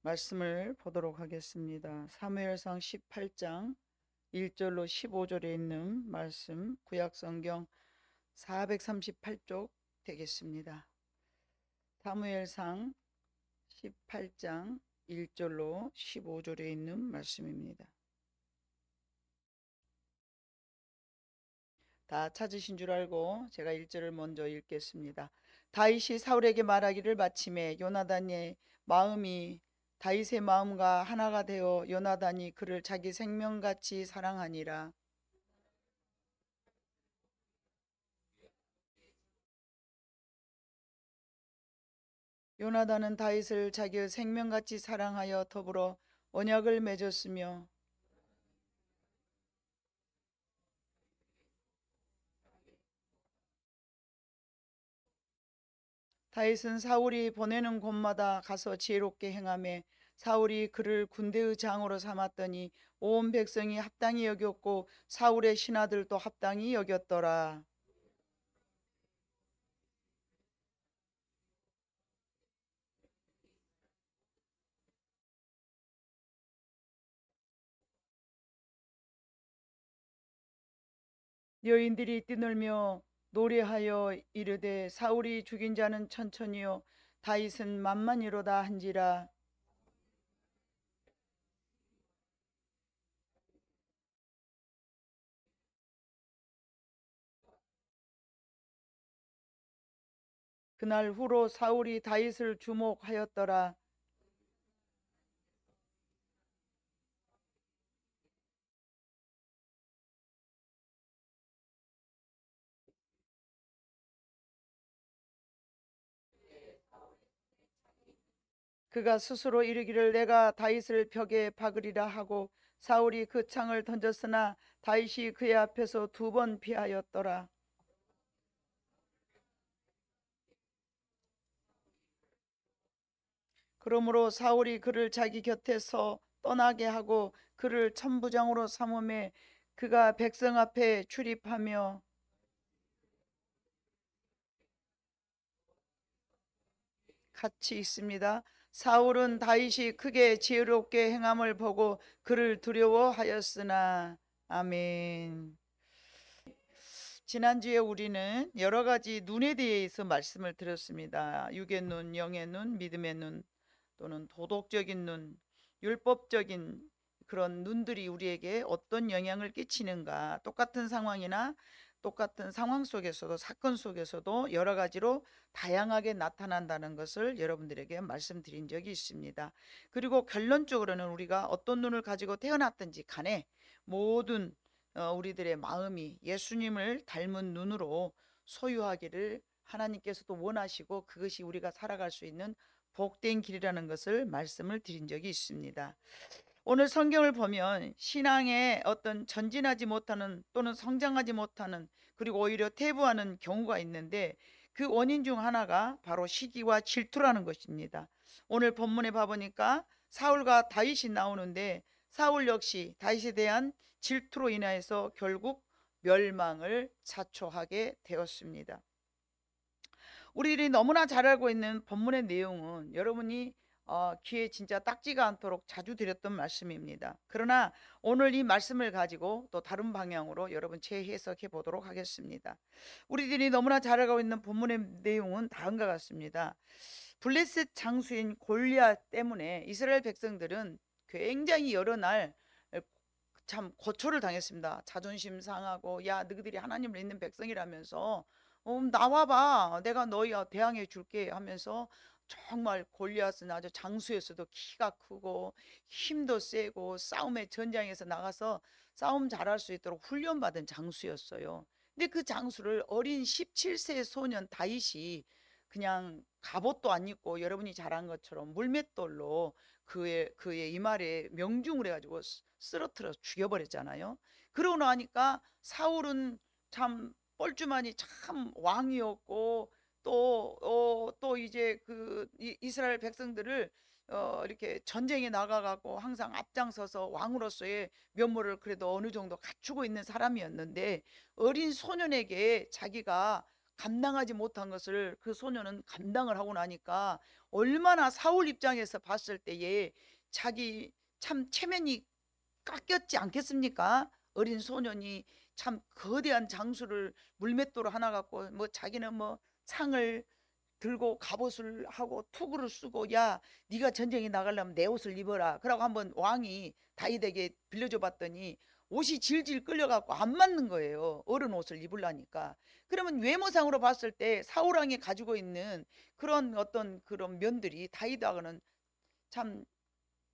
말씀을 보도록 하겠습니다. 사무엘상 18장 1절로 15절에 있는 말씀, 구약성경 438쪽 되겠습니다. 사무엘상 18장 1절로 15절에 있는 말씀입니다. 다 찾으신 줄 알고 제가 1절을 먼저 읽겠습니다. 다윗이 사울에게 말하기를 마침에 요나단의 마음이 다윗의 마음과 하나가 되어 요나단이 그를 자기 생명같이 사랑하니라. 요나단은 다윗을 자기의 생명같이 사랑하여 더불어 언약을 맺었으며 다윗은 사울이 보내는 곳마다 가서 지혜롭게 행하며 사울이 그를 군대의 장으로 삼았더니 온 백성이 합당히 여겼고 사울의 신하들도 합당히 여겼더라. 여인들이 뛰놀며 노래하여 이르되 사울이 죽인 자는 천천히요 다윗은 만만이로다 한지라. 그날 후로 사울이 다윗을 주목하였더라. 그가 스스로 이르기를 내가 다윗을 벽에 박으리라 하고 사울이 그 창을 던졌으나 다윗이 그의 앞에서 2번 피하였더라. 그러므로 사울이 그를 자기 곁에서 떠나게 하고 그를 천부장으로 삼음에 그가 백성 앞에 출입하며 같이 있습니다. 사울은 다윗이 크게 지혜롭게 행함을 보고 그를 두려워하였으나. 아멘. 지난주에 우리는 여러 가지 눈에 대해서 말씀을 드렸습니다. 육의 눈, 영의 눈, 믿음의 눈, 또는 도덕적인 눈, 율법적인 그런 눈들이 우리에게 어떤 영향을 끼치는가. 똑같은 상황이나 똑같은 상황 속에서도, 사건 속에서도 여러 가지로 다양하게 나타난다는 것을 여러분들에게 말씀드린 적이 있습니다. 그리고 결론적으로는 우리가 어떤 눈을 가지고 태어났든지 간에 모든 우리들의 마음이 예수님을 닮은 눈으로 소유하기를 하나님께서도 원하시고 그것이 우리가 살아갈 수 있는 복된 길이라는 것을 말씀을 드린 적이 있습니다. 오늘 성경을 보면 신앙에 어떤 전진하지 못하는 또는 성장하지 못하는 그리고 오히려 퇴보하는 경우가 있는데 그 원인 중 하나가 바로 시기와 질투라는 것입니다. 오늘 본문에 봐보니까 사울과 다윗이 나오는데 사울 역시 다윗에 대한 질투로 인하여서 결국 멸망을 자초하게 되었습니다. 우리들이 너무나 잘 알고 있는 본문의 내용은 여러분이 귀에 진짜 딱지가 않도록 자주 드렸던 말씀입니다. 그러나 오늘 이 말씀을 가지고 또 다른 방향으로 여러분 재해석해 보도록 하겠습니다. 우리들이 너무나 잘 알고 있는 본문의 내용은 다음과 같습니다. 블레셋 장수인 골리앗 때문에 이스라엘 백성들은 굉장히 여러 날 참 고초를 당했습니다. 자존심 상하고 야 너희들이 하나님을 믿는 백성이라면서 나와봐 내가 너희 대항해 줄게 하면서 정말 골리앗은 아주 장수였어도 키가 크고 힘도 세고 싸움의 전장에서 나가서 싸움 잘할 수 있도록 훈련받은 장수였어요. 근데 그 장수를 어린 17세 소년 다윗이 그냥 갑옷도 안 입고 여러분이 잘한 것처럼 물맷돌로 그의 이마에 명중을 해가지고 쓰러뜨려 죽여버렸잖아요. 그러고 나니까 사울은 참 뻘쭘하니 참 왕이었고 또 이제 그 이스라엘 백성들을 이렇게 전쟁에 나가갖고 항상 앞장서서 왕으로서의 면모를 그래도 어느 정도 갖추고 있는 사람이었는데 어린 소년에게 자기가 감당하지 못한 것을 그 소녀는 감당을 하고 나니까 얼마나 사울 입장에서 봤을 때에 자기 참 체면이 깎였지 않겠습니까? 어린 소년이 참 거대한 장수를 물맷돌 하나 갖고 뭐 자기는 뭐 창을 들고 갑옷을 하고 투구를 쓰고, 야 네가 전쟁에 나가려면 내 옷을 입어라. 그러고 한번 왕이 다윗에게 빌려줘 봤더니 옷이 질질 끌려갖고 안 맞는 거예요. 어른 옷을 입으려니까. 그러면 외모상으로 봤을 때 사울왕이 가지고 있는 그런 어떤 그런 면들이 다윗하고는 참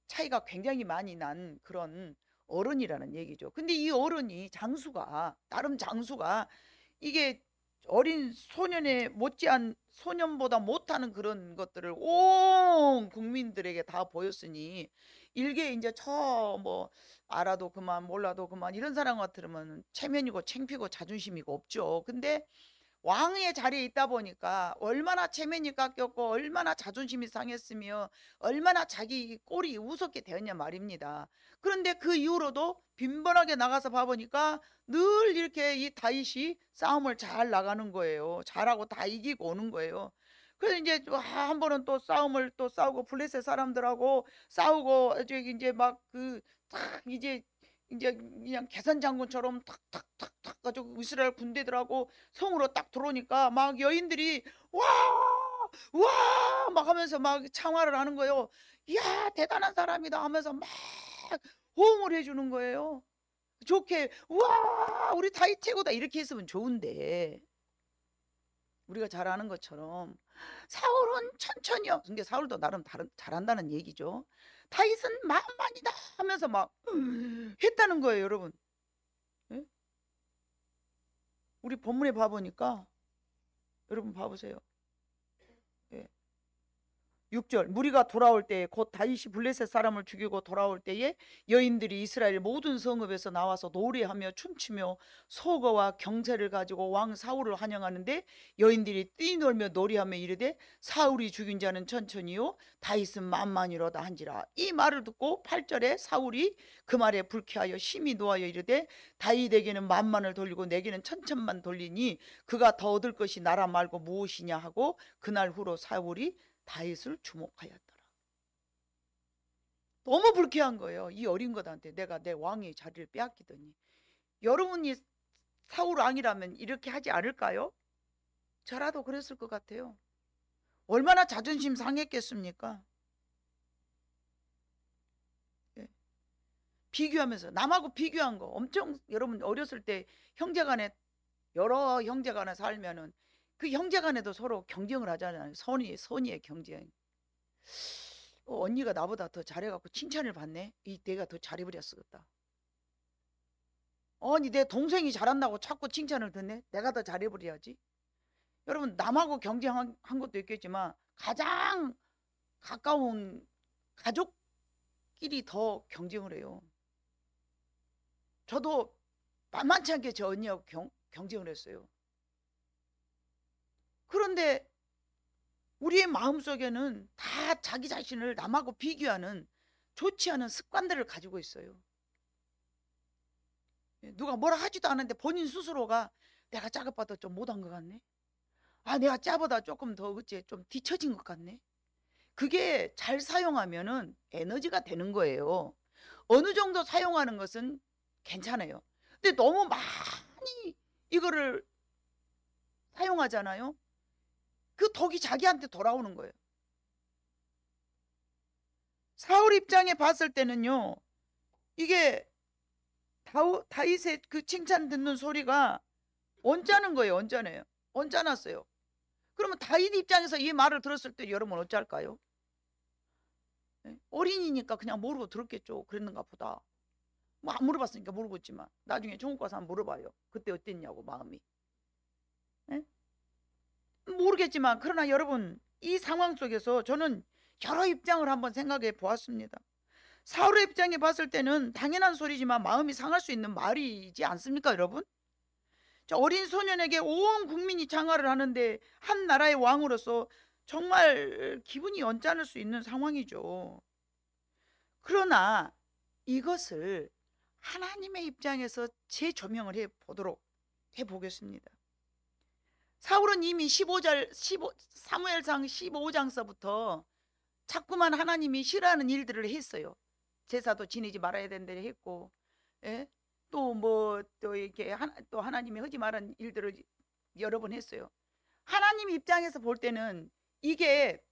차이가 굉장히 많이 난 그런 어른이라는 얘기죠. 근데 이 어른이 장수가, 나름 장수가 이게 어린 소년에 못지않 소년보다 못하는 그런 것들을 온 국민들에게 다 보였으니, 일개 이제 저 뭐 알아도 그만 몰라도 그만 이런 사람 같으면 체면이고 창피고 자존심이고 없죠. 근데 왕의 자리에 있다 보니까 얼마나 체면이 깎였고 얼마나 자존심이 상했으며 얼마나 자기 꼴이 우습게 되었냐 말입니다. 그런데 그 이후로도 빈번하게 나가서 봐보니까 늘 이렇게 이 다윗이 싸움을 잘 나가는 거예요. 잘하고 다 이기고 오는 거예요. 그래서 이제 한 번은 또 싸움을 또 싸우고 블레셋 사람들하고 싸우고 이제 막 이제 그냥 계산 장군처럼 탁탁탁탁 가지고 이스라엘 군대들하고 성으로 딱 들어오니까 막 여인들이 와 막 하면서 막 창화를 하는 거예요. 이야 대단한 사람이다 하면서 막 호응을 해주는 거예요. 좋게 와 우리 다윗 최고다 이렇게 했으면 좋은데, 우리가 잘 아는 것처럼 사울은 천천히요. 그러니까 사울도 나름 잘한다는 얘기죠. 다윗은 만만이다 하면서 막 했다는 거예요, 여러분. 예? 우리 본문에 봐보니까 여러분 봐보세요. 예. 6절 무리가 돌아올 때에 곧 다윗이 블레셋 사람을 죽이고 돌아올 때에 여인들이 이스라엘 모든 성읍에서 나와서 노래하며 춤추며 소거와 경제를 가지고 왕 사울을 환영하는데, 여인들이 뛰놀며 노래하며 이르되 사울이 죽인 자는 천천히요 다윗은 만만이로다 한지라. 이 말을 듣고 8절에 사울이 그 말에 불쾌하여 심히 노하여 이르되 다윗에게는 만만을 돌리고 내게는 천천만 돌리니 그가 더 얻을 것이 나라 말고 무엇이냐 하고 그날 후로 사울이 다윗을 주목하였더라. 너무 불쾌한 거예요. 이 어린 것한테 내가 내 왕의 자리를 빼앗기더니. 여러분이 사울 왕이라면 이렇게 하지 않을까요? 저라도 그랬을 것 같아요. 얼마나 자존심 상했겠습니까? 예. 비교하면서 남하고 비교한 거 엄청, 여러분 어렸을 때 형제간에 여러 형제간에 살면은 그 형제간에도 서로 경쟁을 하잖아요. 선의의 경쟁. 언니가 나보다 더 잘해갖고 칭찬을 받네. 내가 더 잘해버렸었다. 아니 내 동생이 잘한다고 자꾸 칭찬을 듣네. 내가 더 잘해버려야지. 여러분 남하고 경쟁한 것도 있겠지만 가장 가까운 가족끼리 더 경쟁을 해요. 저도 만만치 않게 저 언니하고 경쟁을 했어요. 그런데 우리의 마음속에는 다 자기 자신을 남하고 비교하는 좋지 않은 습관들을 가지고 있어요. 누가 뭐라 하지도 않은데 본인 스스로가 내가 작업봐도 좀 못한 것 같네. 내가 짜보다 조금 더 어째 좀 뒤처진 것 같네. 그게 잘 사용하면은 에너지가 되는 거예요. 어느 정도 사용하는 것은 괜찮아요. 근데 너무 많이 이거를 사용하잖아요. 그 덕이 자기한테 돌아오는 거예요. 사울 입장에 봤을 때는요, 이게 다윗의 그 칭찬 듣는 소리가 언짢은 거예요. 언짢아요. 언짢았어요. 그러면 다윗 입장에서 이 말을 들었을 때 여러분 어쩔까요? 어린이니까 그냥 모르고 들었겠죠. 그랬는가 보다. 뭐 안 물어봤으니까 모르겠지만 나중에 중국 가서 한번 물어봐요. 그때 어땠냐고 마음이. 모르겠지만 그러나 여러분 이 상황 속에서 저는 여러 입장을 한번 생각해 보았습니다. 사울의 입장에 봤을 때는 당연한 소리지만 마음이 상할 수 있는 말이지 않습니까, 여러분? 저 어린 소년에게 온 국민이 장화를 하는데 한 나라의 왕으로서 정말 기분이 언짢을 수 있는 상황이죠. 그러나 이것을 하나님의 입장에서 재조명을 해 보겠습니다. 사울은 이미 15 사무엘상 15장서부터 자꾸만 하나님이 싫어하는 일들을 했어요. 제사도 지내지 말아야 된다고 했고, 예? 또 이렇게 또 하나님이 하지 말은 일들을 여러 번 했어요. 하나님 입장에서 볼 때는 이게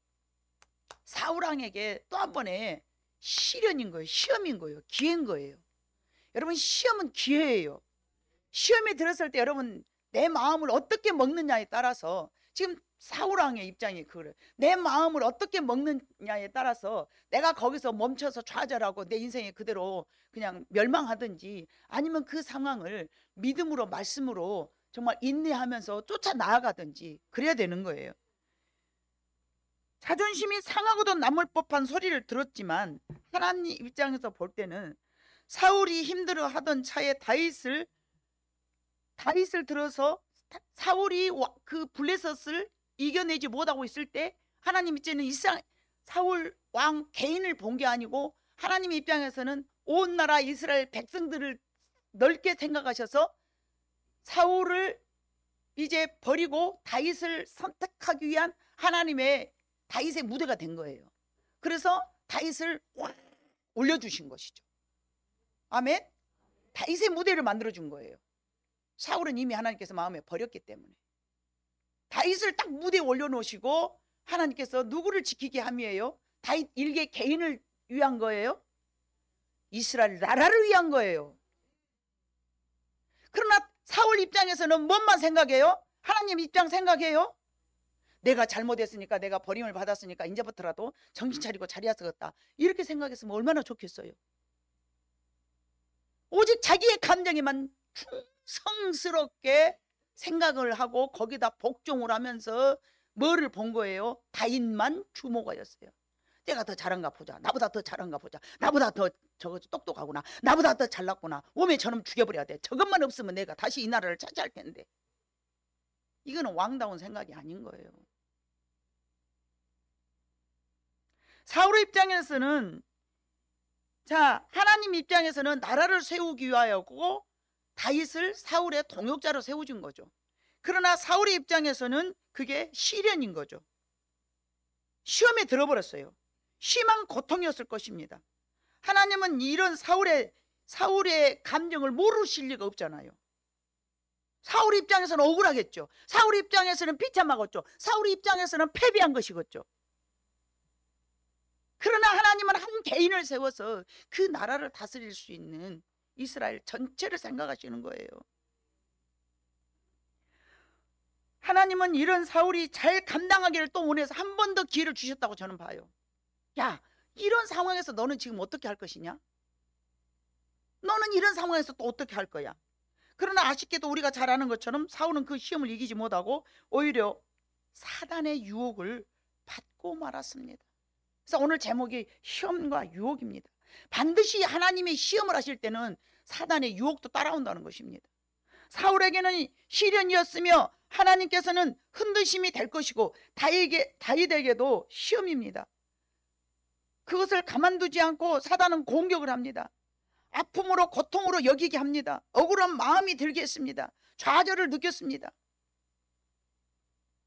사울 왕에게 또 한 번의 시련인 거예요. 시험인 거예요. 기회인 거예요. 여러분, 시험은 기회예요. 시험에 들었을 때 여러분 내 마음을 어떻게 먹느냐에 따라서, 지금 사울 왕의 입장이 그래. 내 마음을 어떻게 먹느냐에 따라서 내가 거기서 멈춰서 좌절하고 내 인생에 그대로 그냥 멸망하든지, 아니면 그 상황을 믿음으로 말씀으로 정말 인내하면서 쫓아 나아가든지 그래야 되는 거예요. 자존심이 상하고도 남을 법한 소리를 들었지만 하나님 입장에서 볼 때는 사울이 힘들어하던 차에 다윗을 들어서 사울이 그 블레셋을 이겨내지 못하고 있을 때 하나님 입장에는 사울 왕 개인을 본 게 아니고 하나님 입장에서는 온 나라 이스라엘 백성들을 넓게 생각하셔서 사울을 이제 버리고 다윗을 선택하기 위한 다윗의 무대가 된 거예요. 그래서 다윗을 올려주신 것이죠. 아멘. 다윗의 무대를 만들어준 거예요. 사울은 이미 하나님께서 마음에 버렸기 때문에 다윗을 딱 무대에 올려놓으시고 하나님께서 누구를 지키게 함이에요? 다윗 일개 개인을 위한 거예요? 이스라엘 나라를 위한 거예요. 그러나 사울 입장에서는 뭔만 생각해요? 하나님 입장 생각해요? 내가 잘못했으니까, 내가 버림을 받았으니까 이제부터라도 정신 차리고 자리에 서겠다, 이렇게 생각했으면 얼마나 좋겠어요. 오직 자기의 감정에만 충성스럽게 생각을 하고 거기다 복종을 하면서 뭐를 본 거예요? 다윗만 주목하였어요. 내가 더 잘한가 보자, 나보다 더 잘한가 보자, 나보다 더 저거 똑똑하구나, 나보다 더 잘났구나, 오면 저놈 죽여버려야 돼, 저것만 없으면 내가 다시 이 나라를 차지할 텐데. 이거는 왕다운 생각이 아닌 거예요. 사울의 입장에서는, 하나님 입장에서는 나라를 세우기 위하여고 다윗을 사울의 동역자로 세워준 거죠. 그러나 사울의 입장에서는 그게 시련인 거죠. 시험에 들어버렸어요. 심한 고통이었을 것입니다. 하나님은 이런 사울의 감정을 모르실 리가 없잖아요. 사울 입장에서는 억울하겠죠. 사울 입장에서는 비참하겠죠. 사울 입장에서는 패배한 것이겠죠. 그러나 하나님은 한 개인을 세워서 그 나라를 다스릴 수 있는 이스라엘 전체를 생각하시는 거예요. 하나님은 이런 사울이 잘 감당하기를 또 원해서 한 번 더 기회를 주셨다고 저는 봐요. 야, 이런 상황에서 너는 지금 어떻게 할 것이냐? 너는 이런 상황에서 또 어떻게 할 거야? 그러나 아쉽게도 우리가 잘 아는 것처럼 사울은 그 시험을 이기지 못하고 오히려 사단의 유혹을 받고 말았습니다. 그래서 오늘 제목이 시험과 유혹입니다. 반드시 하나님이 시험을 하실 때는 사단의 유혹도 따라온다는 것입니다. 사울에게는 시련이었으며 하나님께서는 흔드심이 될 것이고 다윗에게도 시험입니다. 그것을 가만두지 않고 사단은 공격을 합니다. 아픔으로 고통으로 여기게 합니다. 억울한 마음이 들게 했습니다. 좌절을 느꼈습니다.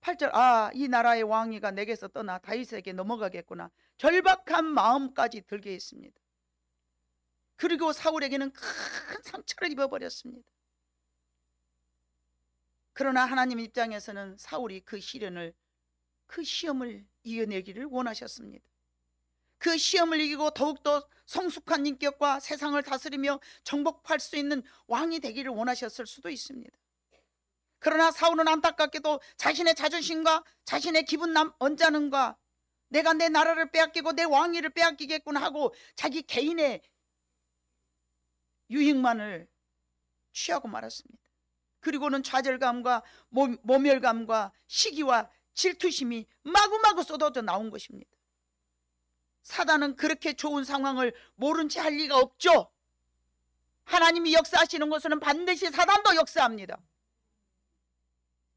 8절, 이 나라의 왕위가 내게서 떠나 다윗에게 넘어가겠구나, 절박한 마음까지 들게 했습니다. 그리고 사울에게는 큰 상처를 입어버렸습니다. 그러나 하나님 입장에서는 사울이 그 시험을 이겨내기를 원하셨습니다. 그 시험을 이기고 더욱더 성숙한 인격과 세상을 다스리며 정복할 수 있는 왕이 되기를 원하셨을 수도 있습니다. 그러나 사울은 안타깝게도 자신의 자존심과 자신의 기분 언짢음과 내가 내 나라를 빼앗기고 내 왕위를 빼앗기겠구나 하고 자기 개인의 유익만을 취하고 말았습니다. 그리고는 좌절감과 모멸감과 시기와 질투심이 마구마구 쏟아져 나온 것입니다. 사단은 그렇게 좋은 상황을 모른 채 할 리가 없죠. 하나님이 역사하시는 것은 반드시 사단도 역사합니다.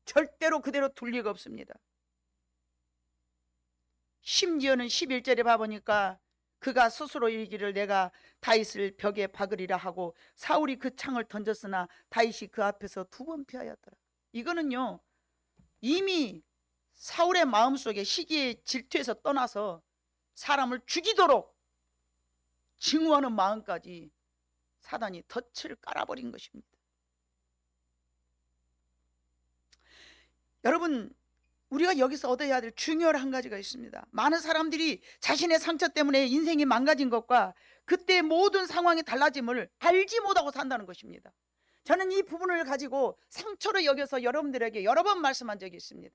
절대로 그대로 둘 리가 없습니다. 심지어는 11절에 봐보니까 그가 스스로 이르기를 내가 다윗을 벽에 박으리라 하고 사울이 그 창을 던졌으나 다윗이 그 앞에서 2번 피하였더라. 이거는요, 이미 사울의 마음속에 시기에 질투해서 떠나서 사람을 죽이도록 증오하는 마음까지 사단이 덫을 깔아버린 것입니다. 여러분, 우리가 여기서 얻어야 될 중요한 한 가지가 있습니다. 많은 사람들이 자신의 상처 때문에 인생이 망가진 것과 그때 모든 상황이 달라짐을 알지 못하고 산다는 것입니다. 저는 이 부분을 가지고 상처로 여겨서 여러분들에게 여러 번 말씀한 적이 있습니다.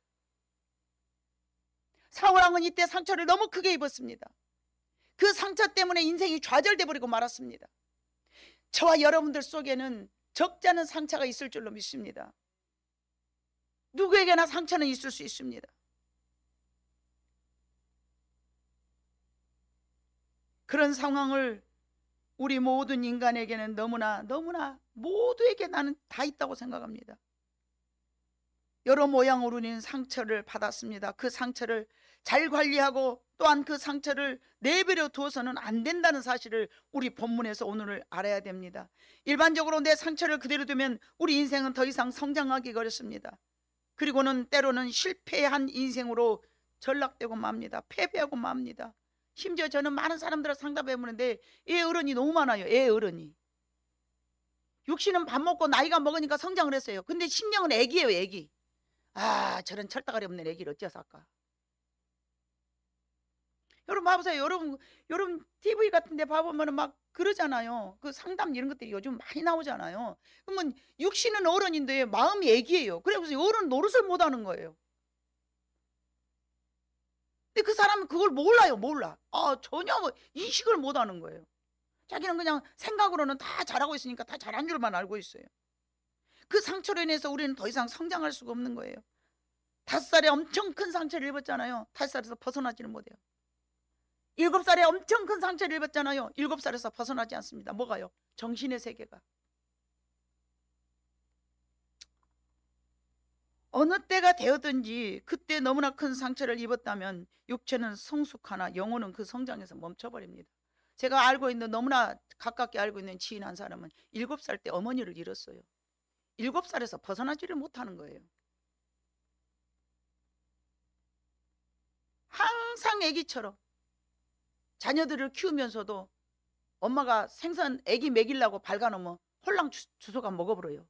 사울왕은 이때 상처를 너무 크게 입었습니다. 그 상처 때문에 인생이 좌절돼 버리고 말았습니다. 저와 여러분들 속에는 적지 않은 상처가 있을 줄로 믿습니다. 누구에게나 상처는 있을 수 있습니다. 그런 상황을 우리 모든 인간에게는 너무나 모두에게 나는 다 있다고 생각합니다. 여러 모양으로 우리는 상처를 받았습니다. 그 상처를 잘 관리하고 또한 그 상처를 내버려 두어서는 안 된다는 사실을 우리 본문에서 오늘 알아야 됩니다. 일반적으로 내 상처를 그대로 두면 우리 인생은 더 이상 성장하기 어렵습니다. 그리고는 때로는 실패한 인생으로 전락되고 맙니다. 패배하고 맙니다. 심지어 저는 많은 사람들을 상담해보는데 애 어른이 너무 많아요. 애 어른이. 육신은 밥 먹고 나이가 먹으니까 성장을 했어요. 근데 심령은 애기예요. 애기. 아, 저런 철다가리 없는 애기를 어째서 할까. 여러분 봐보세요. 여러분 TV 같은 데 봐보면 막 그러잖아요. 그 상담 이런 것들이 요즘 많이 나오잖아요. 그러면 육신은 어른인데 마음이 애기예요. 그래서 어른 노릇을 못하는 거예요. 근데 그 사람은 그걸 몰라. 전혀 인식을 못하는 거예요. 자기는 그냥 생각으로는 다 잘하고 있으니까 다 잘한 줄만 알고 있어요. 그 상처로 인해서 우리는 더 이상 성장할 수가 없는 거예요. 5살에 엄청 큰 상처를 입었잖아요. 5살에서 벗어나지는 못해요. 7살에 엄청 큰 상처를 입었잖아요. 7살에서 벗어나지 않습니다. 뭐가요? 정신의 세계가. 어느 때가 되었든지 그때 너무나 큰 상처를 입었다면 육체는 성숙하나 영혼은 그 성장에서 멈춰버립니다. 제가 알고 있는, 너무나 가깝게 알고 있는 지인 한 사람은 7살 때 어머니를 잃었어요. 7살에서 벗어나지를 못하는 거예요. 항상 아기처럼 자녀들을 키우면서도 엄마가 생선 아기 먹이려고 발가놓으면 홀랑 주워가 먹어버려요.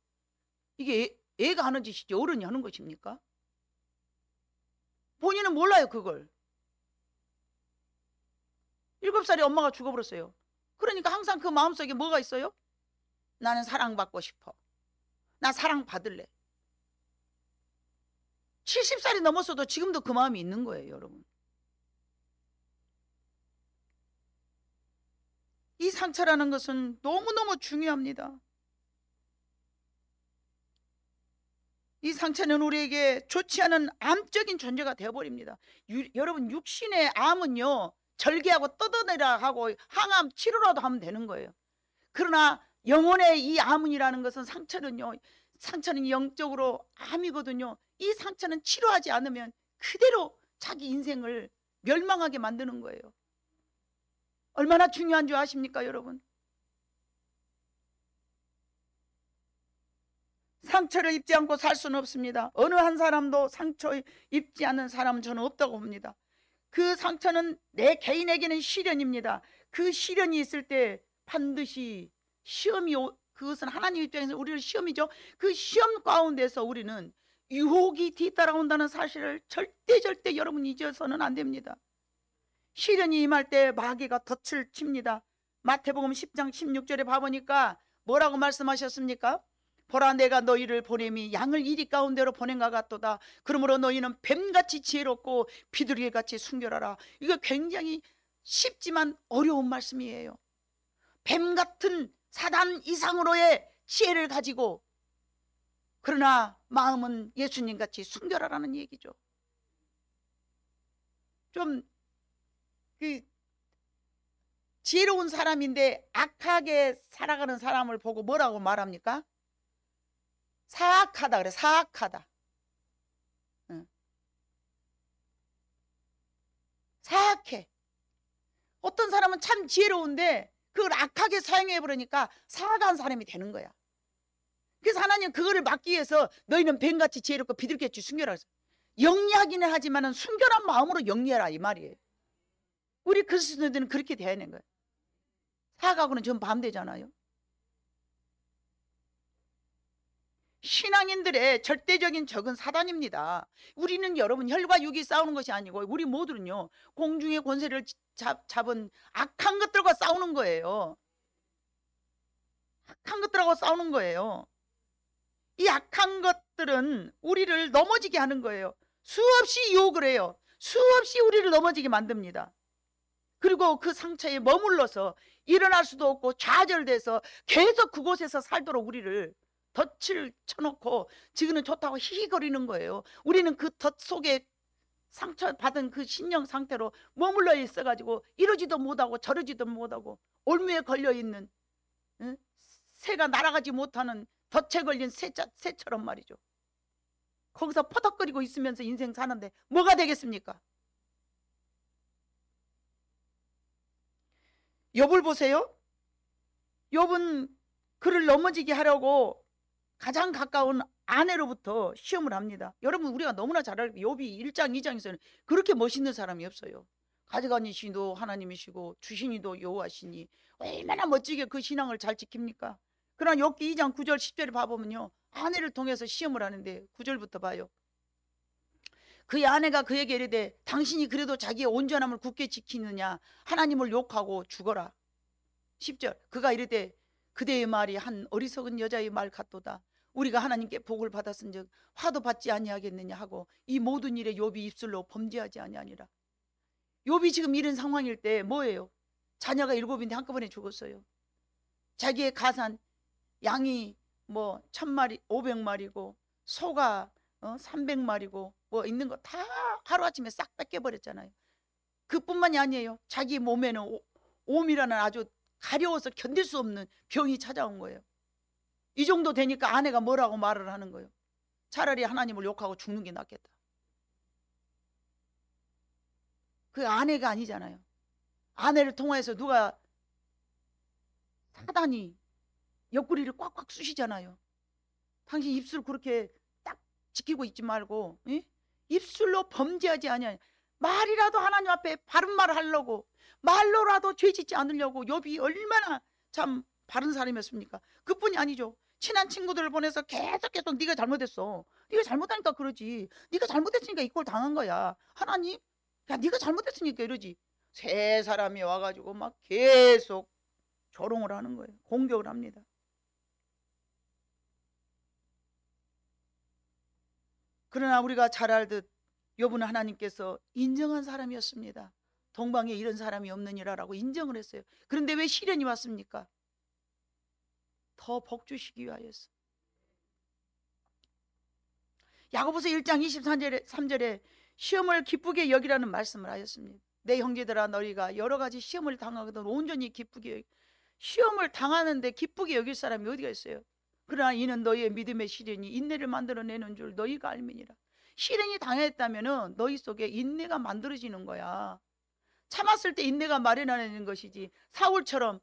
이게 애가 하는 짓이지 어른이 하는 것입니까? 본인은 몰라요 그걸. 7살에 엄마가 죽어버렸어요. 그러니까 항상 그 마음속에 뭐가 있어요? 나는 사랑받고 싶어. 나 사랑받을래. 70살이 넘었어도 지금도 그 마음이 있는 거예요 여러분. 이 상처라는 것은 너무너무 중요합니다. 이 상처는 우리에게 좋지 않은 암적인 존재가 되어버립니다. 여러분 육신의 암은요 절개하고 뜯어내라 하고 항암 치료라도 하면 되는 거예요. 그러나 영혼의 이 암이라는 것은 상처는 영적으로 암이거든요. 이 상처는 치료하지 않으면 그대로 자기 인생을 멸망하게 만드는 거예요. 얼마나 중요한 줄 아십니까 여러분? 상처를 입지 않고 살 수는 없습니다. 어느 한 사람도 상처 입지 않는 사람은 저는 없다고 봅니다. 그 상처는 내 개인에게는 시련입니다. 그 시련이 있을 때 반드시 시험이 그것은 하나님 입장에서 우리를 시험이죠. 그 시험 가운데서 우리는 유혹이 뒤따라온다는 사실을 절대 여러분 잊어서는 안 됩니다. 시련이 임할 때 마귀가 덫을 칩니다. 마태복음 10장 16절에 봐보니까 뭐라고 말씀하셨습니까? 보라 내가 너희를 보냄이 양을 이리 가운데로 보낸가 같도다. 그러므로 너희는 뱀같이 지혜롭고 비둘기같이 순결하라. 이거 굉장히 쉽지만 어려운 말씀이에요. 뱀같은 사단 이상으로의 지혜를 가지고 그러나 마음은 예수님같이 순결하라는 얘기죠. 좀 지혜로운 사람인데 악하게 살아가는 사람을 보고 뭐라고 말합니까? 사악하다 그래. 사악하다. 사악해. 어떤 사람은 참 지혜로운데 그걸 악하게 사용해버리니까 사악한 사람이 되는 거야. 그래서 하나님 그거를 막기 위해서 너희는 뱀같이 지혜롭고 비둘기같이 순결하라. 영리하기는 하지만 순결한 마음으로 영리해라 이 말이에요. 우리 그리스도인들은 그렇게 돼야 하는 거예요. 사과하고는 전 반대잖아요. 신앙인들의 절대적인 적은 사단입니다. 우리는 여러분 혈과 육이 싸우는 것이 아니고 우리 모두는요 공중의 권세를 잡은 악한 것들과 싸우는 거예요. 악한 것들하고 싸우는 거예요. 이 악한 것들은 우리를 넘어지게 하는 거예요. 수없이 유혹을 해요. 수없이 우리를 넘어지게 만듭니다. 그리고 그 상처에 머물러서 일어날 수도 없고 좌절돼서 계속 그곳에서 살도록 우리를 덫을 쳐놓고 지금은 좋다고 히히거리는 거예요. 우리는 그 덫 속에 상처받은 그 신령 상태로 머물러 있어가지고 이러지도 못하고 저러지도 못하고 올무에 걸려있는 새가 날아가지 못하는 덫에 걸린 새처럼 말이죠. 거기서 퍼덕거리고 있으면서 인생 사는데 뭐가 되겠습니까? 욥을 보세요. 욥은 그를 넘어지게 하려고 가장 가까운 아내로부터 시험을 합니다. 여러분 우리가 너무나 잘 알고 욥이 1장 2장에서는 그렇게 멋있는 사람이 없어요. 가져가니시도 하나님이시고 주시니도 여호와시니 얼마나 멋지게 그 신앙을 잘 지킵니까? 그러나 욥기 2장 9절 10절을 봐보면요 아내를 통해서 시험을 하는데 9절부터 봐요. 그의 아내가 그에게 이르되 당신이 그래도 자기의 온전함을 굳게 지키느냐 하나님을 욕하고 죽어라. 10절 그가 이르되 그대의 말이 한 어리석은 여자의 말 같도다. 우리가 하나님께 복을 받았은즉 화도 받지 아니하겠느냐 하고 이 모든 일에 욥이 입술로 범죄하지 아니하니라. 욥이 지금 이런 상황일 때 뭐예요? 자녀가 7인데 한꺼번에 죽었어요. 자기의 가산 양이 뭐 1000마리 500마리고 소가 300마리고 뭐 있는 거 다 하루아침에 싹 뺏겨버렸잖아요. 그뿐만이 아니에요. 자기 몸에는 옴이라는 아주 가려워서 견딜 수 없는 병이 찾아온 거예요. 이 정도 되니까 아내가 뭐라고 말을 하는 거예요. 차라리 하나님을 욕하고 죽는 게 낫겠다. 그 아내가 아니잖아요. 아내를 통해서 누가 사단이 옆구리를 꽉꽉 쑤시잖아요. 당신 입술 그렇게 딱 지키고 있지 말고 입술로 범죄하지 아니하냐. 말이라도 하나님 앞에 바른 말을 하려고 말로라도 죄짓지 않으려고 욥이 얼마나 참 바른 사람이었습니까? 그뿐이 아니죠. 친한 친구들을 보내서 계속 네가 잘못했어. 네가 잘못하니까 그러지. 네가 잘못했으니까 이걸 당한 거야. 하나님 야 네가 잘못했으니까 이러지. 세 사람이 와가지고 막 계속 조롱을 하는 거예요. 공격을 합니다. 그러나 우리가 잘 알듯 욥은 하나님께서 인정한 사람이었습니다. 동방에 이런 사람이 없느니라라고 인정을 했어요. 그런데 왜 시련이 왔습니까? 더 복주시기 위하여서. 야고보서 1장 23절에 시험을 기쁘게 여기라는 말씀을 하였습니다. 내 형제들아 너희가 여러 가지 시험을 당하거든 온전히 기쁘게 여기. 시험을 당하는데 기쁘게 여길 사람이 어디가 있어요? 그러나 이는 너희의 믿음의 시련이 인내를 만들어내는 줄 너희가 알미니라. 시련이 당했다면 너희 속에 인내가 만들어지는 거야. 참았을 때 인내가 마련하는 것이지. 사울처럼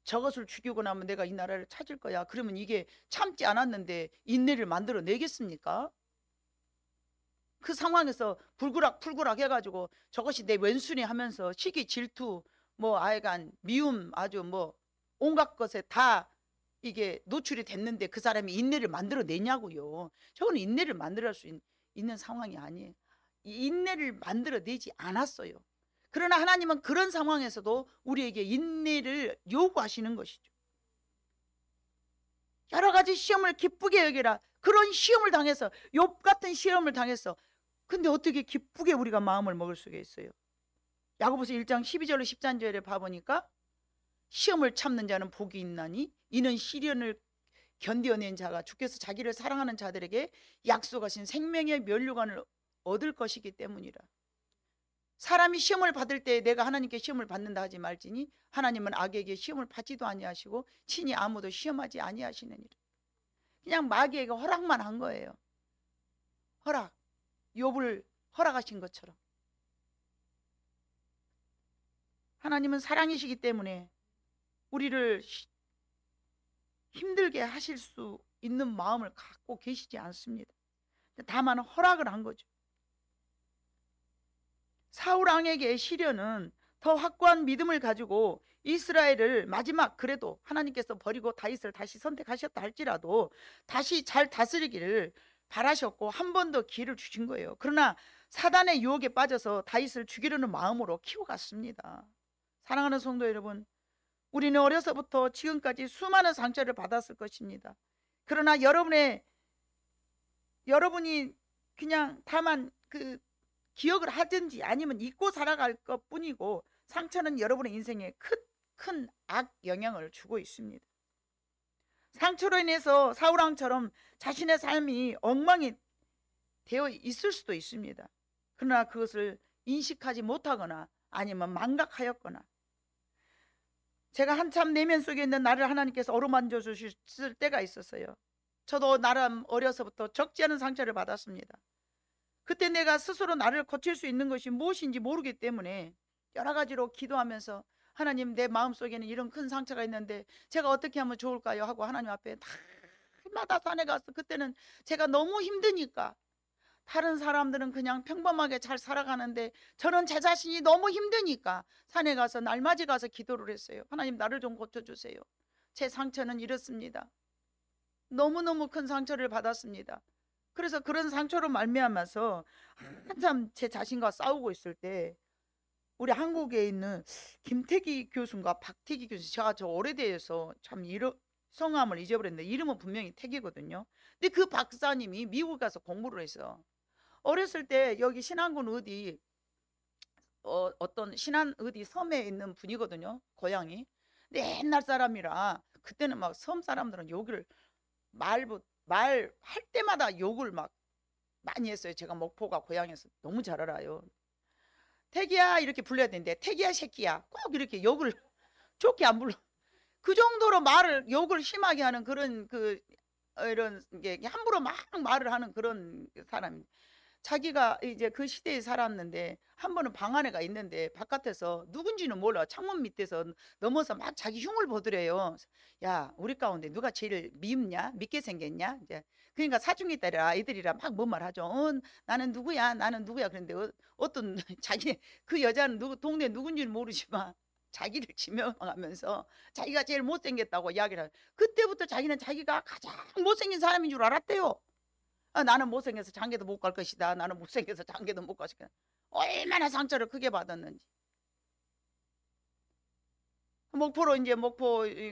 저것을 죽이고 나면 내가 이 나라를 찾을 거야. 그러면 이게 참지 않았는데 인내를 만들어내겠습니까? 그 상황에서 불구락 해가지고 저것이 내 왼순이 하면서 시기 질투 뭐 아예간 미움 아주 뭐 온갖 것에 다 이게 노출이 됐는데 그 사람이 인내를 만들어내냐고요. 저거는 인내를 만들어낼 수 있는 상황이 아니에요. 인내를 만들어내지 않았어요. 그러나 하나님은 그런 상황에서도 우리에게 인내를 요구하시는 것이죠. 여러 가지 시험을 기쁘게 여기라. 그런 시험을 당해서 욥 같은 시험을 당해서 근데 어떻게 기쁘게 우리가 마음을 먹을 수가 있어요? 야고보서 1장 12절로 13절에 봐보니까 시험을 참는 자는 복이 있나니 이는 시련을 견뎌낸 자가 주께서 자기를 사랑하는 자들에게 약속하신 생명의 면류관을 얻을 것이기 때문이라. 사람이 시험을 받을 때 내가 하나님께 시험을 받는다 하지 말지니 하나님은 악에게 시험을 받지도 아니하시고 친히 아무도 시험하지 아니하시느니라. 그냥 마귀에게 허락만 한 거예요. 허락. 욥을 허락하신 것처럼. 하나님은 사랑이시기 때문에 우리를 힘들게 하실 수 있는 마음을 갖고 계시지 않습니다. 다만 허락을 한 거죠. 사울 왕에게 시련은 더 확고한 믿음을 가지고 이스라엘을 마지막, 그래도 하나님께서 버리고 다윗을 다시 선택하셨다 할지라도 다시 잘 다스리기를 바라셨고 한 번 더 기회를 주신 거예요. 그러나 사단의 유혹에 빠져서 다윗을 죽이려는 마음으로 키워갔습니다. 사랑하는 성도 여러분, 우리는 어려서부터 지금까지 수많은 상처를 받았을 것입니다. 그러나 여러분이 그냥 다만 그 기억을 하든지 아니면 잊고 살아갈 것 뿐이고, 상처는 여러분의 인생에 큰 악 영향을 주고 있습니다. 상처로 인해서 사울왕처럼 자신의 삶이 엉망이 되어 있을 수도 있습니다. 그러나 그것을 인식하지 못하거나 아니면 망각하였거나, 제가 한참 내면 속에 있는 나를 하나님께서 어루만져 주실 때가 있었어요. 저도 나름 어려서부터 적지 않은 상처를 받았습니다. 그때 내가 스스로 나를 고칠 수 있는 것이 무엇인지 모르기 때문에 여러 가지로 기도하면서, 하나님, 내 마음속에는 이런 큰 상처가 있는데 제가 어떻게 하면 좋을까요? 하고 하나님 앞에 날마다 산에 가서, 그때는 제가 너무 힘드니까, 다른 사람들은 그냥 평범하게 잘 살아가는데 저는 제 자신이 너무 힘드니까 산에 가서 날맞이 가서 기도를 했어요. 하나님, 나를 좀 고쳐주세요. 제 상처는 이렇습니다. 너무너무 큰 상처를 받았습니다. 그래서 그런 상처로 말미암아서 한참 제 자신과 싸우고 있을 때, 우리 한국에 있는 김태기 교수인가 박태기 교수, 제가 저 오래돼서 참 성함을 잊어버렸는데 이름은 분명히 태기거든요. 근데 그 박사님이 미국 가서 공부를 해서, 어렸을 때 여기 신안군 어디 어떤 신안 어디 섬에 있는 분이거든요, 고향이. 근데 옛날 사람이라 그때는 막 섬 사람들은 욕을 말 할 때마다 욕을 막 많이 했어요. 제가 목포가 고향에서 너무 잘 알아요. 태기야 이렇게 불러야 되는데 태기야 새끼야 꼭 이렇게 욕을 좋게 안 불러. 그 정도로 욕을 심하게 하는 그런 이런 게 함부로 막 말을 하는 그런 사람. 자기가 이제 그 시대에 살았는데 한 번은 방 안에가 있는데 바깥에서 누군지는 몰라, 창문 밑에서 넘어서 막 자기 흉을 보더래요. 야, 우리 가운데 누가 제일 밉냐, 밉게 생겼냐, 이제 그러니까 사춘기 때라 아이들이라 막 뭔 말 하죠. 나는 누구야, 나는 누구야. 그런데 어떤 자기 그 여자는 동네 누군지는 모르지만 자기를 지명하면서 자기가 제일 못생겼다고 이야기를 하요. 그때부터 자기는 자기가 가장 못생긴 사람인 줄 알았대요. 나는 못생겨서 장계도 못 갈 것이다. 나는 못생겨서 장계도 못 갈 것이다. 얼마나 상처를 크게 받았는지. 목포로 이제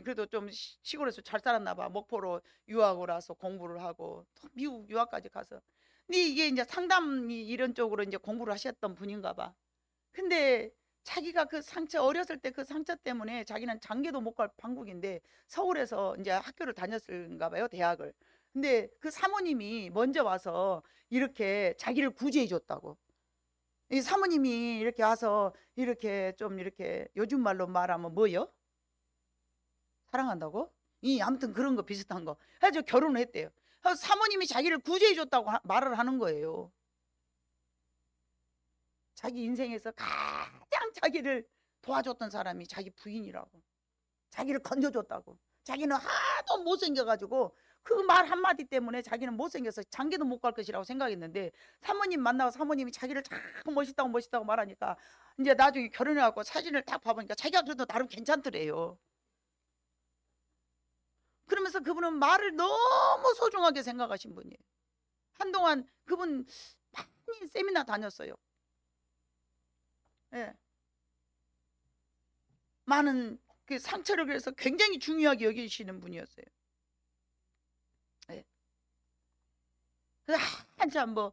그래도 좀 시골에서 잘 살았나 봐. 목포로 유학을 와서 공부를 하고 또 미국 유학까지 가서. 근데 이게 이제 상담이 이런 쪽으로 이제 공부를 하셨던 분인가 봐. 근데 자기가 그 상처, 어렸을 때 그 상처 때문에 자기는 장계도 못 갈 판국인데 서울에서 이제 학교를 다녔을까 봐요, 대학을. 근데 그 사모님이 먼저 와서 이렇게 자기를 구제해 줬다고. 이 사모님이 이렇게 와서 이렇게 좀 이렇게 요즘 말로 말하면 뭐요? 사랑한다고? 아무튼 그런 거 비슷한 거 해서 결혼을 했대요. 그래서 사모님이 자기를 구제해 줬다고 말을 하는 거예요. 자기 인생에서 가장 자기를 도와줬던 사람이 자기 부인이라고. 자기를 건져줬다고. 자기는 하도 못생겨가지고 그 말 한마디 때문에 자기는 못생겨서 장계도 못 갈 것이라고 생각했는데, 사모님 만나고 사모님이 자기를 자꾸 멋있다고 말하니까 이제 나중에 결혼해갖고 사진을 딱 봐보니까 자기가 그래도 나름 괜찮더래요. 그러면서 그분은 말을 너무 소중하게 생각하신 분이에요. 한동안 그분 많이 세미나 다녔어요. 예. 많은 그 상처를 그래서 굉장히 중요하게 여기시는 분이었어요. 예. 그래서 한참 뭐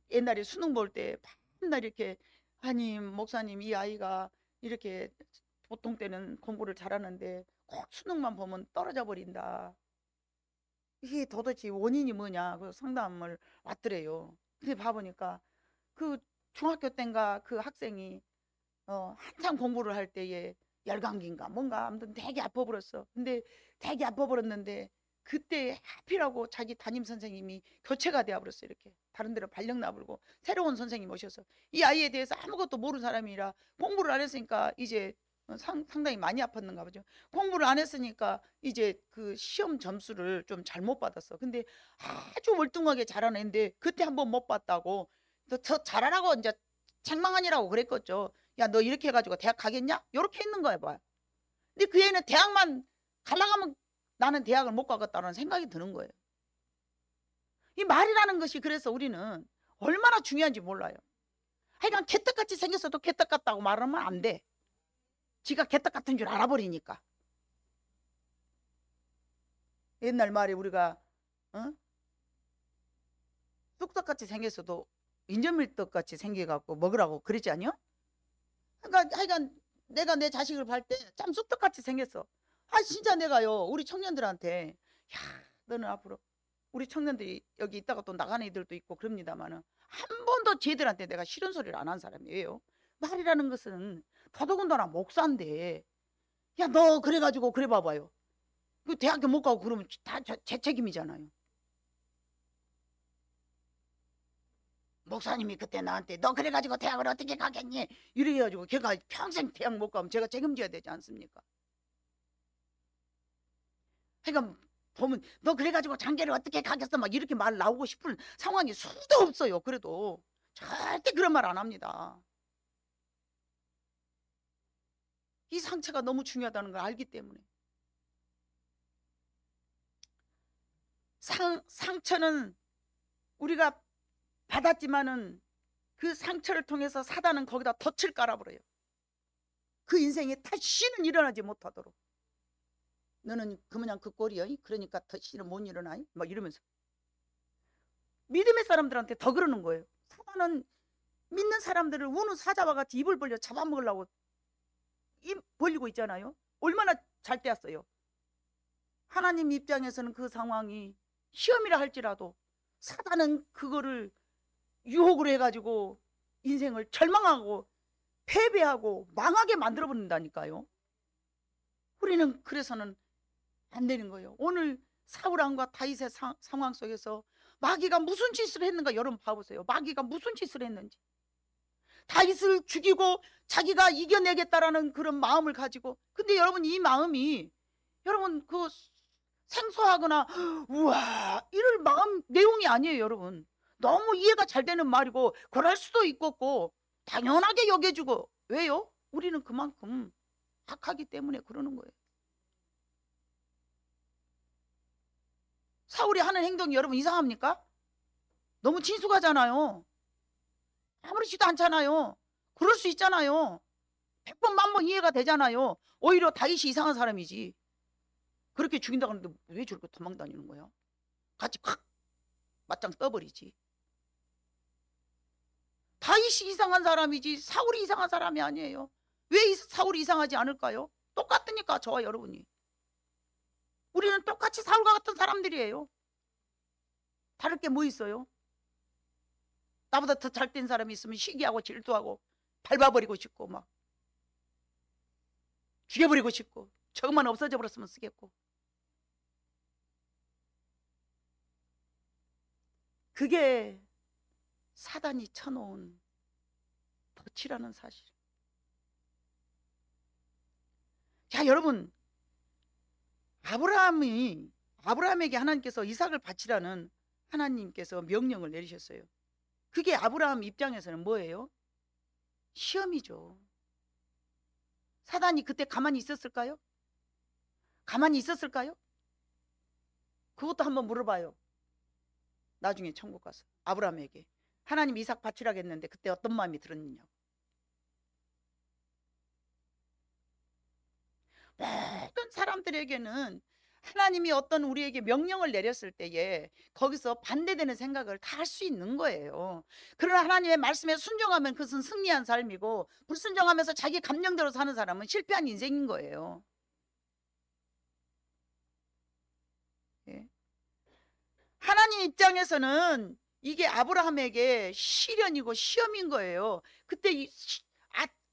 옛날에 수능 볼 때 맨날 이렇게, 아니 목사님, 이 아이가 이렇게 보통 때는 공부를 잘하는데 꼭 수능만 보면 떨어져 버린다. 이게 도대체 원인이 뭐냐. 그 상담을 왔더래요. 근데 봐보니까 그 중학교 때인가 그 학생이 한참 공부를 할 때에 열감기인가 뭔가 아무튼 되게 아파버렸어. 근데 되게 아파버렸는데 그때 하필하고 자기 담임 선생님이 교체가 되어버렸어. 이렇게 다른 데로 발령 나불고 새로운 선생님 오셔서 이 아이에 대해서 아무것도 모르는 사람이라 공부를 안 했으니까 이제 상당히 많이 아팠는가 보죠. 공부를 안 했으니까 이제 그 시험 점수를 좀 잘못 받았어. 근데 아주 월등하게 잘하는 애인데 그때 한번 못 봤다고 더 잘하라고 이제 책망하니라고 그랬겠죠. 야, 너 이렇게 해가지고 대학 가겠냐? 이렇게 있는 거야, 봐. 근데 그 애는 대학만 가려고 하면 나는 대학을 못 가겠다는 생각이 드는 거예요. 이 말이라는 것이 그래서 우리는 얼마나 중요한지 몰라요. 하여간 개떡같이 생겼어도 개떡 같다고 말하면 안 돼. 지가 개떡 같은 줄 알아버리니까. 옛날 말에 우리가 쑥떡같이 생겼어도 인절미떡같이 생겨갖고 먹으라고 그러지 않요? 그러니까 하여간 내가 내 자식을 볼 때 참 쑥떡같이 생겼어. 아 진짜 내가요 우리 청년들한테 야 너는 앞으로 우리 청년들이 여기 있다가 또 나가는 애들도 있고 그럽니다만은 한 번도 쟤들한테 내가 싫은 소리를 안 한 사람이에요. 말이라는 것은 더더군다나 목사인데 야 너 그래가지고 그래 봐봐요. 그 대학교 못 가고 그러면 다 제 책임이잖아요. 목사님이 그때 나한테 너 그래가지고 대학을 어떻게 가겠니? 이래가지고 걔가 평생 대학 못 가면 제가 책임져야 되지 않습니까? 그러니까 보면 너 그래가지고 장계를 어떻게 가겠어? 막 이렇게 말 나오고 싶은 상황이 수도 없어요. 그래도 절대 그런 말 안 합니다. 이 상처가 너무 중요하다는 걸 알기 때문에. 상처는 우리가 받았지만은 그 상처를 통해서 사단은 거기다 덫을 깔아버려요. 그 인생에 다시는 일어나지 못하도록. 너는 그냥 그 꼴이야. 그러니까 다시는 못 일어나. 막 이러면서. 믿음의 사람들한테 더 그러는 거예요. 사단은 믿는 사람들을 우는 사자와 같이 입을 벌려 잡아먹으려고 입 벌리고 있잖아요. 얼마나 잘 떼었어요. 하나님 입장에서는 그 상황이 시험이라 할지라도 사단은 그거를 유혹을 해가지고 인생을 절망하고 패배하고 망하게 만들어 버린다니까요. 우리는 그래서는 안 되는 거예요. 오늘 사울왕과 다윗의 상황 속에서 마귀가 무슨 짓을 했는가 여러분 봐보세요. 마귀가 무슨 짓을 했는지. 다윗을 죽이고 자기가 이겨내겠다라는 그런 마음을 가지고, 근데 여러분 이 마음이 여러분 그 생소하거나 우와 이럴 마음 내용이 아니에요. 여러분 너무 이해가 잘 되는 말이고 그럴 수도 있겠고 당연하게 여겨주고. 왜요? 우리는 그만큼 악하기 때문에 그러는 거예요. 사울이 하는 행동이 여러분 이상합니까? 너무 친숙하잖아요. 아무렇지도 않잖아요. 그럴 수 있잖아요. 100번 만번 이해가 되잖아요. 오히려 다윗이 이상한 사람이지. 그렇게 죽인다고 하는데 왜 저렇게 도망다니는 거야? 같이 콱 맞짱 떠버리지. 다윗이 이상한 사람이지 사울이 이상한 사람이 아니에요. 왜 사울이 이상하지 않을까요? 똑같으니까 저와 여러분이. 우리는 똑같이 사울과 같은 사람들이에요. 다를 게 뭐 있어요? 나보다 더 잘된 사람이 있으면 시기하고 질투하고 밟아버리고 싶고 막 죽여버리고 싶고 저것만 없어져 버렸으면 쓰겠고. 그게 사단이 쳐놓은 덫이라는 사실. 자 여러분, 아브라함에게 하나님께서 이삭을 바치라는 하나님께서 명령을 내리셨어요. 그게 아브라함 입장에서는 뭐예요? 시험이죠. 사단이 그때 가만히 있었을까요? 가만히 있었을까요? 그것도 한번 물어봐요. 나중에 천국 가서 아브라함에게 하나님 이삭 바치라고 했는데 그때 어떤 마음이 들었느냐고. 모든 사람들에게는 하나님이 어떤 우리에게 명령을 내렸을 때에 거기서 반대되는 생각을 다 할 수 있는 거예요. 그러나 하나님의 말씀에 순종하면 그것은 승리한 삶이고, 불순종하면서 자기 감정대로 사는 사람은 실패한 인생인 거예요. 예. 하나님 입장에서는 이게 아브라함에게 시련이고 시험인 거예요. 그때 이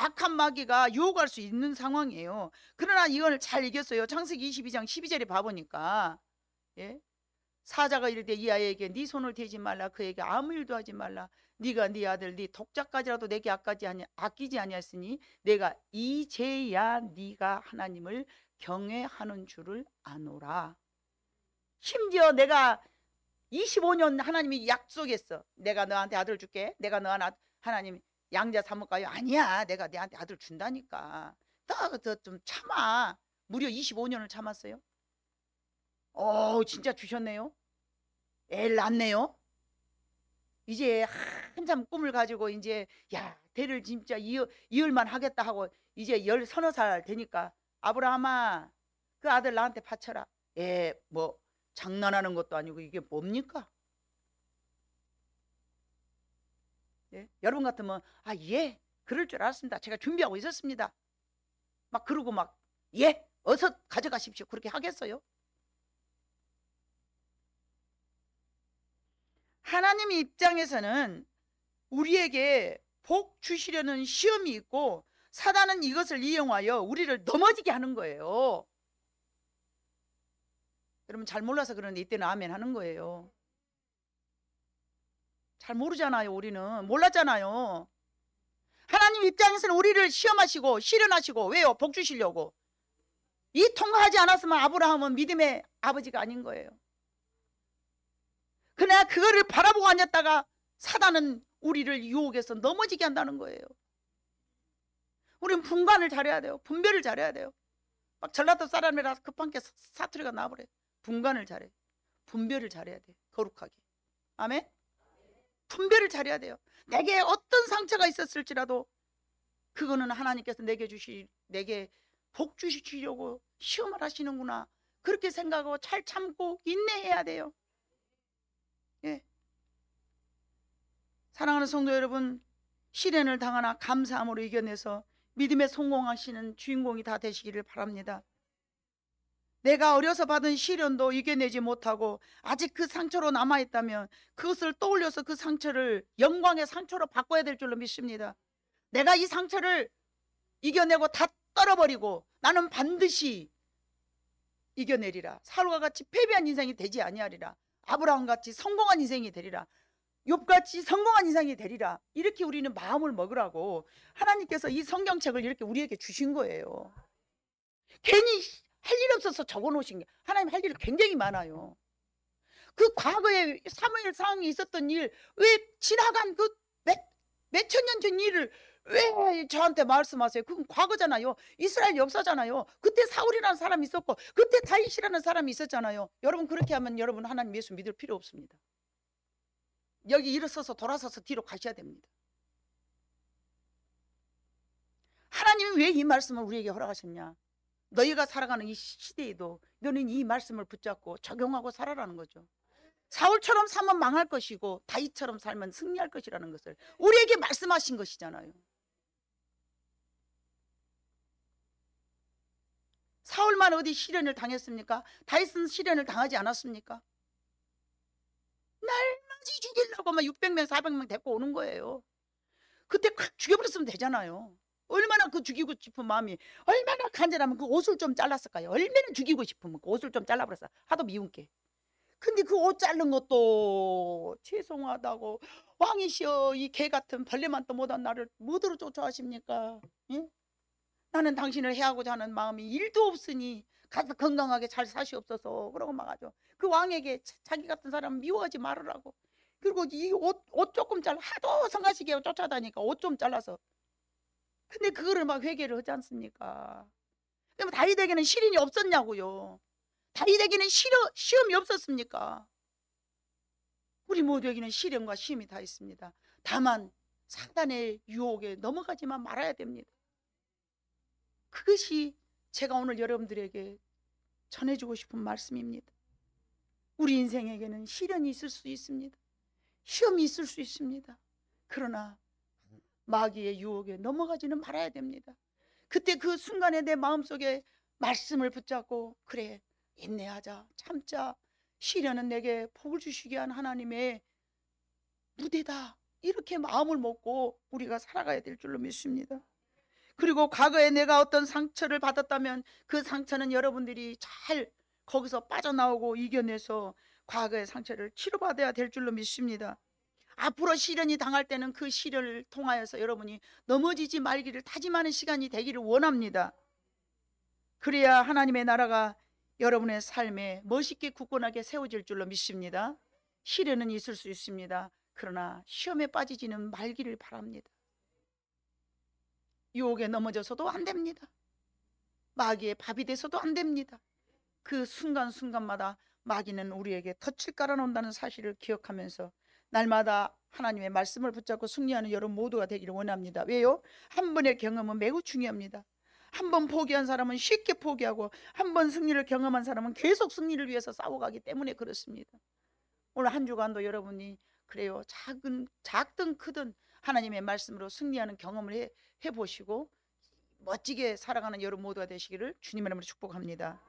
악한 마귀가 유혹할 수 있는 상황이에요. 그러나 이걸 잘 이겼어요. 창세기 22장 12절에 봐보니까 예? 사자가 이르되 이 아이에게 네 손을 대지 말라, 그에게 아무 일도 하지 말라. 네가 네 아들 네 독자까지라도 내게 아끼지 아니하였으니 내가 이제야 네가 하나님을 경외하는 줄을 아노라. 심지어 내가 25년 하나님이 약속했어. 내가 너한테 아들 줄게. 내가 너한테 하나님 양자 삼을까요? 아니야, 내가 내한테 아들 준다니까. 좀 참아. 무려 25년을 참았어요. 진짜 주셨네요. 애를 낳네요. 이제 한참 꿈을 가지고 이제 대를 진짜 이을만 하겠다 하고 이제 10서너 살 되니까 아브라함아, 그 아들 나한테 바쳐라. 뭐 장난하는 것도 아니고 이게 뭡니까? 여러분 같으면 그럴 줄 알았습니다. 제가 준비하고 있었습니다. 막 그러고 어서 가져가십시오. 그렇게 하겠어요? 하나님 입장에서는 우리에게 복 주시려는 시험이 있고 사단은 이것을 이용하여 우리를 넘어지게 하는 거예요. 여러분 잘 몰라서 그러는데 이때는 아멘 하는 거예요. 잘 모르잖아요. 우리는 몰랐잖아요. 하나님 입장에서는 우리를 시험하시고 시련하시고, 왜요? 복 주시려고. 이 통과하지 않았으면 아브라함은 믿음의 아버지가 아닌 거예요. 그러나 그거를 바라보고 앉았다가 사단은 우리를 유혹해서 넘어지게 한다는 거예요. 우리는 분간을 잘해야 돼요. 분별을 잘해야 돼요. 막 전라도 사람이라 급한 게 사투리가 나버려요. 분간을 잘해. 분별을 잘해야 돼. 거룩하게. 아멘? 분별을 잘해야 돼요. 내게 어떤 상처가 있었을지라도 그거는 하나님께서 내게 복 주시려고 시험을 하시는구나, 그렇게 생각하고 잘 참고 인내해야 돼요. 사랑하는 성도 여러분, 시련을 당하나 감사함으로 이겨내서 믿음에 성공하시는 주인공이 다 되시기를 바랍니다. 내가 어려서 받은 시련도 이겨내지 못하고 아직 그 상처로 남아있다면 그것을 떠올려서 그 상처를 영광의 상처로 바꿔야 될 줄로 믿습니다. 내가 이 상처를 이겨내고 다 떨어버리고 나는 반드시 이겨내리라. 사울과 같이 패배한 인생이 되지 아니하리라. 아브라함같이 성공한 인생이 되리라. 욥같이 성공한 인생이 되리라. 이렇게 우리는 마음을 먹으라고 하나님께서 이 성경책을 이렇게 우리에게 주신 거예요. 괜히 할 일 없어서 적어놓으신 게, 하나님 할 일이 굉장히 많아요. 그 과거에 사무엘 상황이 있었던 일, 왜 지나간 그 몇천 년 전 일을 왜 저한테 말씀하세요? 그건 과거잖아요. 이스라엘 역사잖아요. 그때 사울이라는 사람이 있었고 그때 다윗이라는 사람이 있었잖아요. 여러분 그렇게 하면 여러분 하나님 예수 믿을 필요 없습니다. 여기 일어서서 돌아서서 뒤로 가셔야 됩니다. 하나님이 왜 이 말씀을 우리에게 허락하셨냐? 너희가 살아가는 이 시대에도 너는 이 말씀을 붙잡고 적용하고 살아라는 거죠. 사울처럼 살면 망할 것이고 다윗처럼 살면 승리할 것이라는 것을 우리에게 말씀하신 것이잖아요. 사울만 어디 시련을 당했습니까? 다윗은 시련을 당하지 않았습니까? 날마지 죽이려고 막 600명 400명 데리고 오는 거예요. 그때 콱 죽여버렸으면 되잖아요. 얼마나 그 죽이고 싶은 마음이 얼마나 간절하면 그 옷을 좀 잘랐을까요? 얼마나 죽이고 싶으면 그 옷을 좀 잘라버렸어. 하도 미운 게. 근데 그 옷 자른 것도 죄송하다고, 왕이시여 이 개 같은 벌레만 또 못한 나를 뭐더러 쫓아하십니까? 예? 나는 당신을 해하고자 하는 마음이 1도 없으니 가서 건강하게 잘 사시옵소서. 그러고 막하죠. 그 왕에게 자기 같은 사람 미워하지 말으라고. 그리고 이 옷 조금 하도 성가시게 쫓아다니까 옷 좀 잘라서. 근데 그거를 막 회개를 하지 않습니까? 그럼 다윗에게는 시련이 없었냐고요. 다윗에게는 시험이 없었습니까? 우리 모두에게는 시련과 시험이 다 있습니다. 다만 사단의 유혹에 넘어가지만 말아야 됩니다. 그것이 제가 오늘 여러분들에게 전해주고 싶은 말씀입니다. 우리 인생에게는 시련이 있을 수 있습니다. 시험이 있을 수 있습니다. 그러나 마귀의 유혹에 넘어가지는 말아야 됩니다. 그때 그 순간에 내 마음속에 말씀을 붙잡고, 그래 인내하자, 참자, 시련은 내게 복을 주시게 한 하나님의 무대다, 이렇게 마음을 먹고 우리가 살아가야 될 줄로 믿습니다. 그리고 과거에 내가 어떤 상처를 받았다면 그 상처는 여러분들이 잘 거기서 빠져나오고 이겨내서 과거의 상처를 치료받아야 될 줄로 믿습니다. 앞으로 시련이 당할 때는 그 시련을 통하여서 여러분이 넘어지지 말기를 다짐하는 시간이 되기를 원합니다. 그래야 하나님의 나라가 여러분의 삶에 멋있게 굳건하게 세워질 줄로 믿습니다. 시련은 있을 수 있습니다. 그러나 시험에 빠지지는 말기를 바랍니다. 유혹에 넘어져서도 안 됩니다. 마귀의 밥이 돼서도 안 됩니다. 그 순간순간마다 마귀는 우리에게 덫을 깔아놓는다는 사실을 기억하면서 날마다 하나님의 말씀을 붙잡고 승리하는 여러분 모두가 되기를 원합니다. 왜요? 한 번의 경험은 매우 중요합니다. 한 번 포기한 사람은 쉽게 포기하고 한 번 승리를 경험한 사람은 계속 승리를 위해서 싸워가기 때문에 그렇습니다. 오늘 한 주간도 여러분이 그래요, 작든 크든 하나님의 말씀으로 승리하는 경험을 해보시고 멋지게 살아가는 여러분 모두가 되시기를 주님의 이름으로 축복합니다.